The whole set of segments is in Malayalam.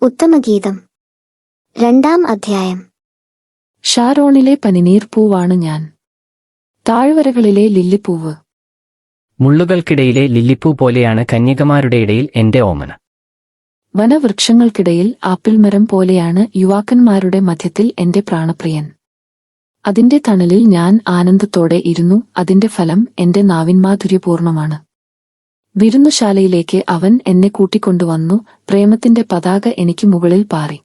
ഉത്തമഗീതം 2-ാം അധ്യായം. ഷാരോണിലെ പനിനീർ പൂവാണ് ഞാൻ, താഴ്വരകളിലെ ലില്ലിപ്പൂവ്. മുള്ളുകൾക്കിടയിലെ ലില്ലിപ്പൂ പോലെയാണ് കന്യകമാരുടെ ഇടയിൽ എന്റെ ഓമന. വനവൃക്ഷങ്ങൾക്കിടയിൽ ആപ്പിൾമരം പോലെയാണ് യുവാക്കന്മാരുടെ മധ്യത്തിൽ എന്റെ പ്രാണപ്രിയൻ. അതിന്റെ തണലിൽ ഞാൻ ആനന്ദത്തോടെ ഇരുന്നു, അതിന്റെ ഫലം എന്റെ നാവിന്മാധുര്യപൂർണമാണ്. വിരുന്നുശാലയിലേക്ക് അവൻ എന്നെ കൂട്ടിക്കൊണ്ടുവന്നു, പ്രേമത്തിന്റെ പതാക എനിക്ക് മുകളിൽ പാറി.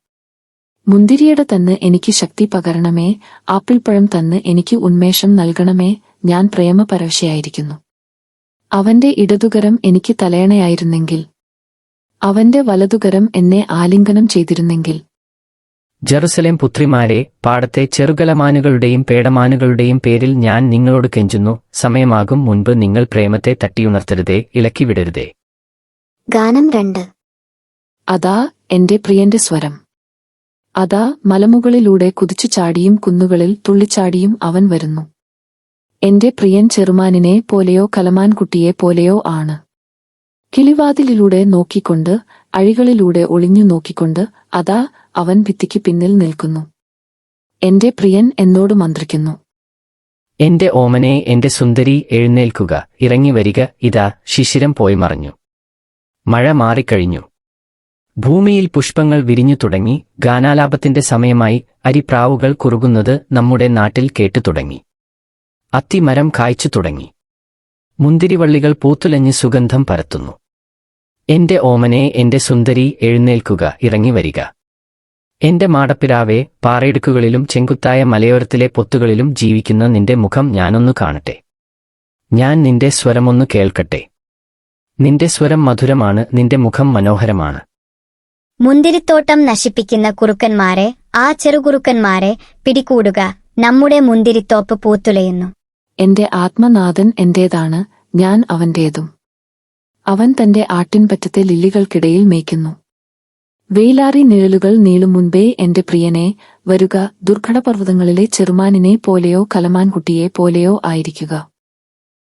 മുന്തിരിയട തന്ന് എനിക്ക് ശക്തി പകരണമേ, ആപ്പിൾപ്പഴം തന്ന് എനിക്ക് ഉന്മേഷം നൽകണമേ. ഞാൻ പ്രേമപരവശയായിരിക്കുന്നു. അവന്റെ ഇടതുകരം എനിക്ക് തലയണയായിരുന്നെങ്കിൽ, അവന്റെ വലതുകരം എന്നെ ആലിംഗനം ചെയ്തിരുന്നെങ്കിൽ. ജെറുസലേം പുത്രിമാരെ, പാടത്തെ ചെറുകലമാനുകളുടെയും പേടമാനുകളുടെയും പേരിൽ ഞാൻ നിങ്ങളോട് കെഞ്ചുന്നു. സമയമാകും മുൻപ് നിങ്ങൾ പ്രേമത്തെ തട്ടിയുണർത്തരുതേ, ഇളക്കിവിടരുതേ. ഗാനം 2. അതാ എന്റെ പ്രിയന്റെ സ്വരം. അതാ മലമുകളിലൂടെ കുതിച്ചു ചാടിയും കുന്നുകളിൽ തുള്ളിച്ചാടിയും അവൻ വരുന്നു. എന്റെ പ്രിയൻ ചെറുമാനിനെ പോലെയോ കലമാൻകുട്ടിയെ പോലെയോ ആണ്. കിളിവാതിലിലൂടെ നോക്കിക്കൊണ്ട്, അഴികളിലൂടെ ഒളിഞ്ഞു നോക്കിക്കൊണ്ട്, അതാ അവൻ ഭിത്തിക്ക് പിന്നിൽ നിൽക്കുന്നു. എന്റെ പ്രിയൻ എന്നോട് മന്ത്രിക്കുന്നു. എന്റെ ഓമനെ, എന്റെ സുന്ദരി, എഴുന്നേൽക്കുക, ഇറങ്ങിവരിക. ഇതാ ശിശിരം പോയി മറഞ്ഞു, മഴ മാറിക്കഴിഞ്ഞു, ഭൂമിയിൽ പുഷ്പങ്ങൾ വിരിഞ്ഞു തുടങ്ങി. ഗാനാലാപത്തിന്റെ സമയമായി. അരിപ്രാവുകൾ കുറുകുന്നത് നമ്മുടെ നാട്ടിൽ കേട്ടുതുടങ്ങി. അത്തിമരം കായ്ച്ചു തുടങ്ങി, മുന്തിരിവള്ളികൾ പൂത്തുലഞ്ഞ് സുഗന്ധം പരത്തുന്നു. എന്റെ ഓമനെ, എന്റെ സുന്ദരി, എഴുന്നേൽക്കുക, ഇറങ്ങിവരിക. എന്റെ മാടപ്പിരാവേ, പാറയിടുക്കുകളിലും ചെങ്കുത്തായ മലയോരത്തിലെ പൊത്തുകളിലും ജീവിക്കുന്ന നിന്റെ മുഖം ഞാനൊന്നു കാണട്ടെ. ഞാൻ നിന്റെ സ്വരമൊന്നു കേൾക്കട്ടെ. നിന്റെ സ്വരം മധുരമാണ്, നിന്റെ മുഖം മനോഹരമാണ്. മുന്തിരിത്തോട്ടം നശിപ്പിക്കുന്ന കുറുക്കന്മാരെ, ആ ചെറുകുറുക്കന്മാരെ പിടികൂടുക. നമ്മുടെ മുന്തിരിത്തോപ്പ് പൂത്തുലയുന്നു. എന്റെ ആത്മനാഥൻ എന്റേതാണ്, ഞാൻ അവന്റേതും. അവൻ തന്റെ ആട്ടിൻപറ്റത്തെ ലില്ലികൾക്കിടയിൽ മേയ്ക്കുന്നു. വെയിലാറി നിഴലുകൾ നീളും മുൻപേ എന്റെ പ്രിയനെ, വരുക. ദുർഘടപർവ്വതങ്ങളിലെ ചെറുമാനിനെ പോലെയോ കലമാൻകുട്ടിയെ പോലെയോ ആയിരിക്കുക.